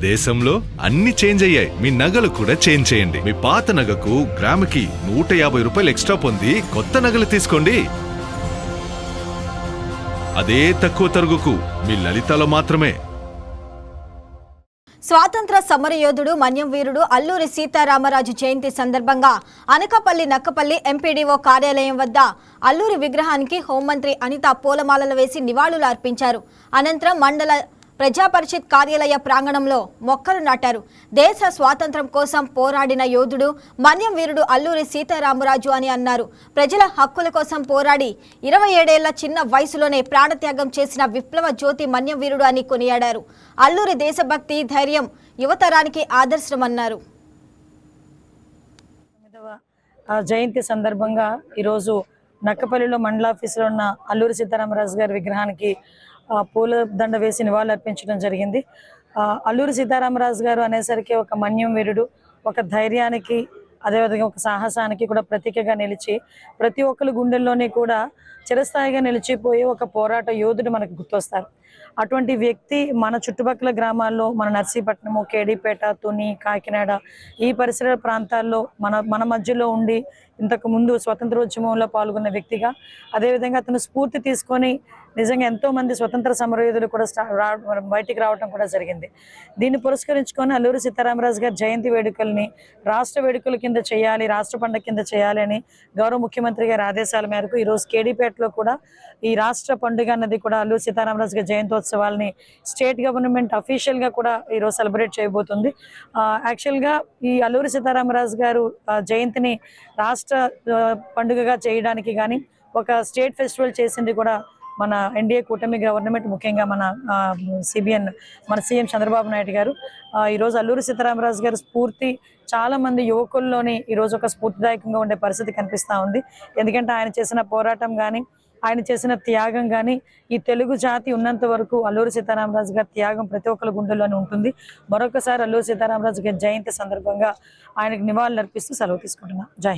దేశంలో అన్ని చేంజ్ అయ్యాయి, మీ నగలు కూడా చేంజ్ చేయండి. మీ పాత నగకు గ్రాముకి 150 రూపాయలు ఎక్స్ట్రా పొంది కొత్త నగలు తీసుకోండి. అదే తక్కువ తరుగుకు మీ లలితలో మాత్రమే. స్వాతంత్ర సమరయోధుడు మన్యం వీరుడు అల్లూరి సీతారామరాజు జయంతి సందర్భంగా అనకాపల్లి నక్కపల్లి ఎంపీడీఓ కార్యాలయం వద్ద అల్లూరి విగ్రహానికి హోంమంత్రి అనిత పూలమాలలు వేసి నివాళులు అర్పించారు. అనంతరం మండల ప్రజాపరిషత్ కార్యాలయ ప్రాంగణంలో మొక్కలు నాటారు. దేశ స్వాతంత్ర్యం కోసం పోరాడిన యోధుడు మన్యం వీరుడు అల్లూరి సీతారామరాజు అని అన్నారు. ప్రజల హక్కుల కోసం పోరాడి 27 ఏళ్ల చిన్న వయసులోనే ప్రాణత్యాగం చేసిన విప్లవ జ్యోతి మన్యం వీరుడు అని కొనియాడారు. అల్లూరి దేశభక్తి, ధైర్యం యువతరానికి ఆదర్శమన్నారు. జయంతి సందర్భంగా ఈరోజు నక్కపల్లిలో మండల ఆఫీసులో ఉన్న అల్లూరి సీతారామరాజు గారి విగ్రహానికి పూల దండ వేసి నివాళులు అర్పించడం జరిగింది. అల్లూరి సీతారామరాజు గారు అనేసరికి ఒక మన్యం వీరుడు, ఒక ధైర్యానికి, అదేవిధంగా ఒక సాహసానికి కూడా ప్రతీకగా నిలిచి ప్రతి ఒక్కరి గుండెల్లోనే కూడా చిరస్థాయిగా నిలిచిపోయే ఒక పోరాట యోధుడు మనకు గుర్తొస్తారు. అటువంటి వ్యక్తి మన చుట్టుపక్కల గ్రామాల్లో, మన నర్సీపట్నము, కేడీపేట, తుని, కాకినాడ ఈ పరిసర ప్రాంతాల్లో మన మధ్యలో ఉండి ఇంతకు ముందు స్వతంత్రోద్యమంలో పాల్గొన్న వ్యక్తిగా, అదేవిధంగా అతను స్ఫూర్తి తీసుకొని నిజంగా ఎంతో మంది స్వతంత్ర సమరయోధులు కూడా బయటికి రావడం కూడా జరిగింది. దీన్ని పురస్కరించుకొని అల్లూరి సీతారామరాజు గారి జయంతి వేడుకల్ని రాష్ట్ర వేడుకల కింద చేయాలి, రాష్ట్ర పండుగ కింద చేయాలి అని గౌరవ ముఖ్యమంత్రి గారి ఆదేశాల మేరకు ఈరోజు కేడీపేటలో కూడా ఈ రాష్ట్ర పండుగ అన్నది కూడా అల్లూరి సీతారామరాజు గారి జయంతోత్సవాలని స్టేట్ గవర్నమెంట్ అఫీషియల్ గా కూడా ఈరోజు సెలబ్రేట్ చేయబోతుంది. యాక్చువల్ గా ఈ అల్లూరి సీతారామరాజు గారు జయంతిని రాష్ట్ర పండుగగా చేయడానికి కానీ ఒక స్టేట్ ఫెస్టివల్ చేసింది కూడా మన ఎన్డీఏ కూటమి గవర్నమెంట్, ముఖ్యంగా మన మన సీఎం చంద్రబాబు నాయుడు గారు. ఈరోజు అల్లూరి సీతారామరాజు గారి స్ఫూర్తి చాలా మంది యువకుల్లోని ఈరోజు ఒక స్ఫూర్తిదాయకంగా ఉండే పరిస్థితి కనిపిస్తూ ఉంది. ఎందుకంటే ఆయన చేసిన పోరాటం కానీ, ఆయన చేసిన త్యాగం కానీ, ఈ తెలుగు జాతి ఉన్నంత వరకు అల్లూరి సీతారామరాజు గారి త్యాగం ప్రతి ఒక్కరి గుండెల్లోనే ఉంటుంది. మరొకసారి అల్లూరి సీతారామరాజు గారి జయంతి సందర్భంగా ఆయనకు నివాళులు అర్పిస్తూ సెలవు తీసుకుంటున్నాం. జై హింద్.